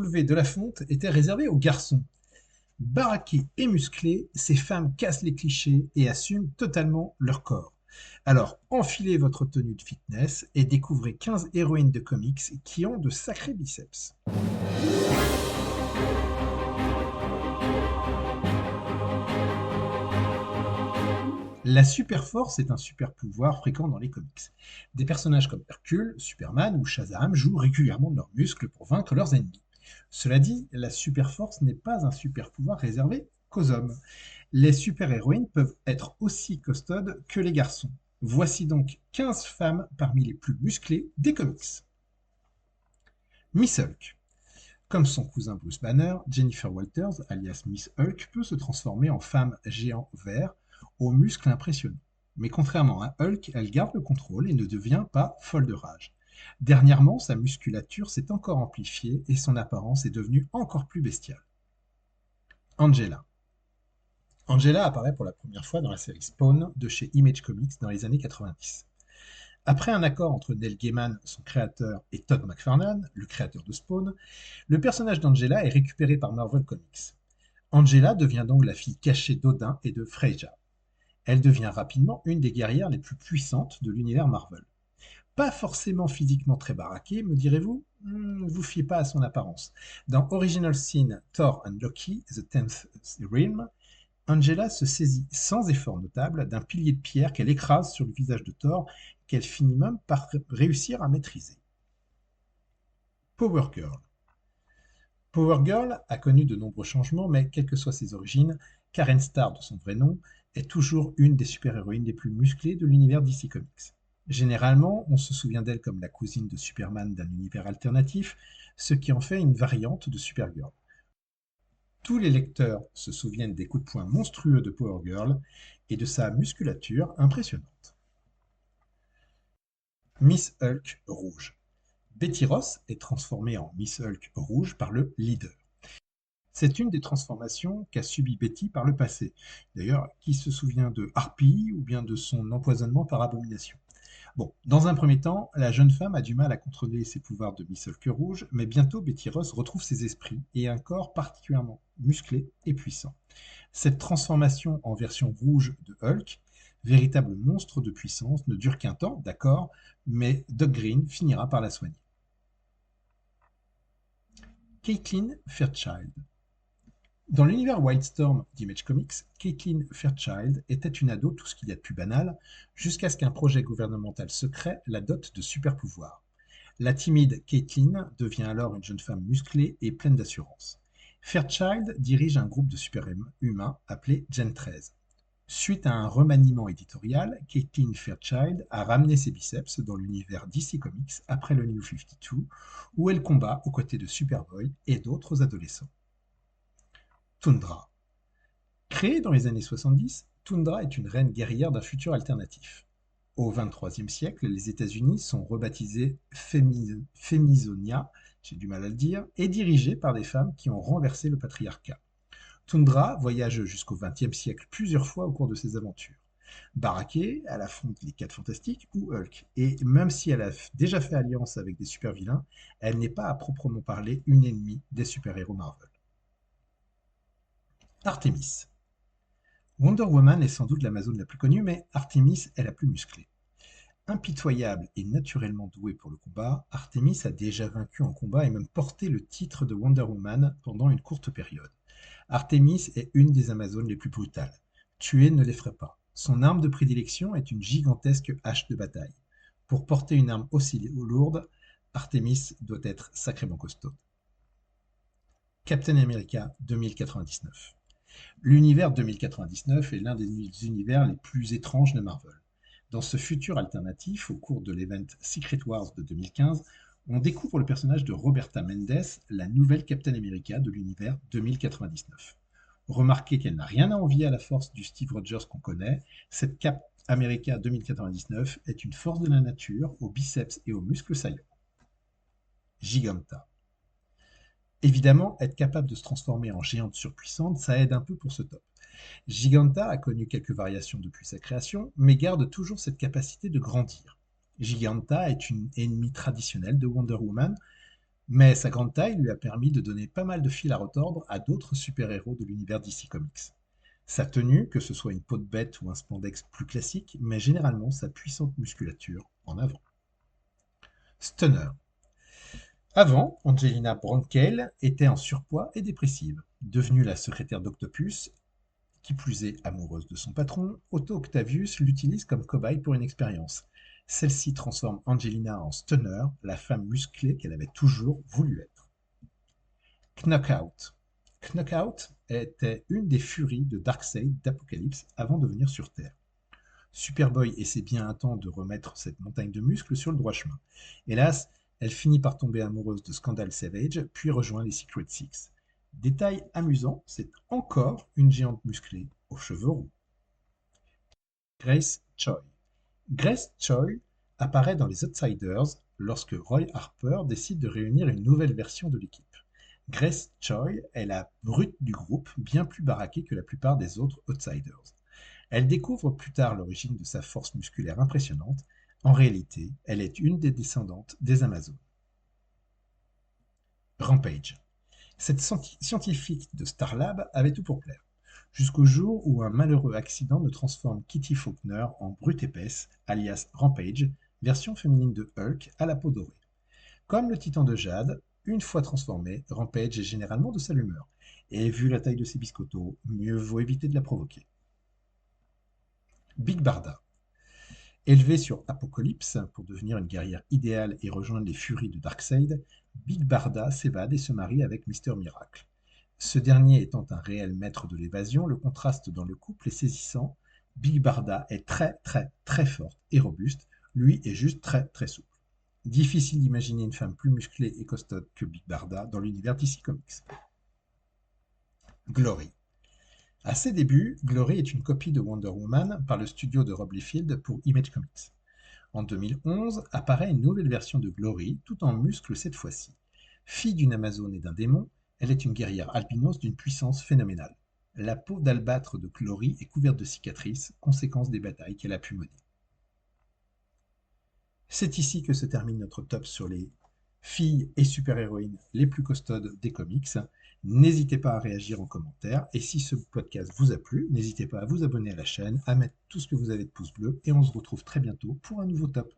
Soulevé de la fonte était réservé aux garçons. Baraquées et musclées, ces femmes cassent les clichés et assument totalement leur corps. Alors, enfilez votre tenue de fitness et découvrez 15 héroïnes de comics qui ont de sacrés biceps. La super force est un super pouvoir fréquent dans les comics. Des personnages comme Hercule, Superman ou Shazam jouent régulièrement de leurs muscles pour vaincre leurs ennemis. Cela dit, la super force n'est pas un super pouvoir réservé qu'aux hommes. Les super-héroïnes peuvent être aussi costaudes que les garçons. Voici donc 15 femmes parmi les plus musclées des comics. Miss Hulk. Comme son cousin Bruce Banner, Jennifer Walters, alias Miss Hulk, peut se transformer en femme géant vert aux muscles impressionnants. Mais contrairement à Hulk, elle garde le contrôle et ne devient pas folle de rage. Dernièrement, sa musculature s'est encore amplifiée et son apparence est devenue encore plus bestiale. Angela. Angela apparaît pour la première fois dans la série Spawn de chez Image Comics dans les années 90. Après un accord entre Neil Gaiman, son créateur, et Todd McFarlane, le créateur de Spawn, le personnage d'Angela est récupéré par Marvel Comics. Angela devient donc la fille cachée d'Odin et de Freyja. Elle devient rapidement une des guerrières les plus puissantes de l'univers Marvel. Pas forcément physiquement très baraquée, me direz-vous? Vous fiez pas à son apparence. Dans Original Sin Thor and Loki, The Tenth Realm, Angela se saisit sans effort notable d'un pilier de pierre qu'elle écrase sur le visage de Thor, qu'elle finit même par réussir à maîtriser. Power Girl. Power Girl a connu de nombreux changements, mais quelles que soient ses origines, Karen Starr de son vrai nom est toujours une des super-héroïnes les plus musclées de l'univers DC Comics. Généralement, on se souvient d'elle comme la cousine de Superman d'un univers alternatif, ce qui en fait une variante de Supergirl. Tous les lecteurs se souviennent des coups de poing monstrueux de Power Girl et de sa musculature impressionnante. Miss Hulk rouge. Betty Ross est transformée en Miss Hulk rouge par le leader. C'est une des transformations qu'a subi Betty par le passé. D'ailleurs, qui se souvient de Harpy ou bien de son empoisonnement par abomination? Bon, dans un premier temps, la jeune femme a du mal à contrôler ses pouvoirs de Miss Hulk rouge, mais bientôt Betty Ross retrouve ses esprits et un corps particulièrement musclé et puissant. Cette transformation en version rouge de Hulk, véritable monstre de puissance, ne dure qu'un temps, d'accord, mais Doc Green finira par la soigner. Caitlin Fairchild. Dans l'univers Wildstorm d'Image Comics, Caitlin Fairchild était une ado tout ce qu'il y a de plus banal, jusqu'à ce qu'un projet gouvernemental secret la dote de super-pouvoirs. La timide Caitlin devient alors une jeune femme musclée et pleine d'assurance. Fairchild dirige un groupe de super-humains appelé Gen 13. Suite à un remaniement éditorial, Caitlin Fairchild a ramené ses biceps dans l'univers DC Comics après le New 52, où elle combat aux côtés de Superboy et d'autres adolescents. Tundra. Créée dans les années 70, Tundra est une reine guerrière d'un futur alternatif. Au XXIIIe siècle, les États-Unis sont rebaptisés Femisonia, j'ai du mal à le dire, et dirigés par des femmes qui ont renversé le patriarcat. Tundra voyage jusqu'au XXe siècle plusieurs fois au cours de ses aventures. Baraquée, elle affronte les 4 Fantastiques ou Hulk, et même si elle a déjà fait alliance avec des super-vilains, elle n'est pas à proprement parler une ennemie des super-héros Marvel. Artemis. Wonder Woman est sans doute l'Amazone la plus connue, mais Artemis est la plus musclée. Impitoyable et naturellement douée pour le combat, Artemis a déjà vaincu en combat et même porté le titre de Wonder Woman pendant une courte période. Artemis est une des Amazones les plus brutales. Tuer ne l'effraie pas. Son arme de prédilection est une gigantesque hache de bataille. Pour porter une arme aussi lourde, Artemis doit être sacrément costaud. Captain America 2099. L'univers 2099 est l'un des univers les plus étranges de Marvel. Dans ce futur alternatif, au cours de l'event Secret Wars de 2015, on découvre le personnage de Roberta Mendes, la nouvelle Captain America de l'univers 2099. Remarquez qu'elle n'a rien à envier à la force du Steve Rogers qu'on connaît, cette Cap America 2099 est une force de la nature, aux biceps et aux muscles saillants. Giganta. Évidemment, être capable de se transformer en géante surpuissante, ça aide un peu pour ce top. Giganta a connu quelques variations depuis sa création, mais garde toujours cette capacité de grandir. Giganta est une ennemie traditionnelle de Wonder Woman, Mais sa grande taille lui a permis de donner pas mal de fil à retordre à d'autres super-héros de l'univers DC Comics. Sa tenue, que ce soit une peau de bête ou un spandex plus classique, met généralement sa puissante musculature en avant. Stunner. Avant, Angelina Broncale était en surpoids et dépressive. Devenue la secrétaire d'Octopus, qui plus est amoureuse de son patron, Otto Octavius l'utilise comme cobaye pour une expérience. Celle-ci transforme Angelina en Stunner, la femme musclée qu'elle avait toujours voulu être. Knockout. Knockout était une des furies de Darkseid d'Apocalypse avant de venir sur Terre. Superboy essaie bien un temps de remettre cette montagne de muscles sur le droit chemin. Hélas, elle finit par tomber amoureuse de Scandal Savage, puis rejoint les Secret Six. Détail amusant, c'est encore une géante musclée aux cheveux roux. Grace Choi. Grace Choi apparaît dans les Outsiders lorsque Roy Harper décide de réunir une nouvelle version de l'équipe. Grace Choi est la brute du groupe, bien plus baraquée que la plupart des autres Outsiders. Elle découvre plus tard l'origine de sa force musculaire impressionnante. En réalité, elle est une des descendantes des Amazones. Rampage. Cette scientifique de Starlab avait tout pour plaire, jusqu'au jour où un malheureux accident ne transforme Kitty Faulkner en brute épaisse, alias Rampage, version féminine de Hulk à la peau dorée. Comme le titan de Jade, une fois transformée, Rampage est généralement de sale humeur, et vu la taille de ses biscottos, mieux vaut éviter de la provoquer. Big Barda. Élevée sur Apocalypse pour devenir une guerrière idéale et rejoindre les furies de Darkseid, Big Barda s'évade et se marie avec Mister Miracle. Ce dernier étant un réel maître de l'évasion, le contraste dans le couple est saisissant. Big Barda est très forte et robuste, lui est juste très souple. Difficile d'imaginer une femme plus musclée et costaud que Big Barda dans l'univers DC Comics. Glory. À ses débuts, Glory est une copie de Wonder Woman par le studio de Rob Liefeld pour Image Comics. En 2011, apparaît une nouvelle version de Glory, tout en muscles cette fois-ci. Fille d'une Amazone et d'un démon, elle est une guerrière albinos d'une puissance phénoménale. La peau d'albâtre de Glory est couverte de cicatrices, conséquence des batailles qu'elle a pu mener. C'est ici que se termine notre top sur les filles et super-héroïnes les plus costaudes des comics. N'hésitez pas à réagir en commentaire. Et si ce podcast vous a plu, n'hésitez pas à vous abonner à la chaîne, à mettre tout ce que vous avez de pouces bleus. Et on se retrouve très bientôt pour un nouveau top.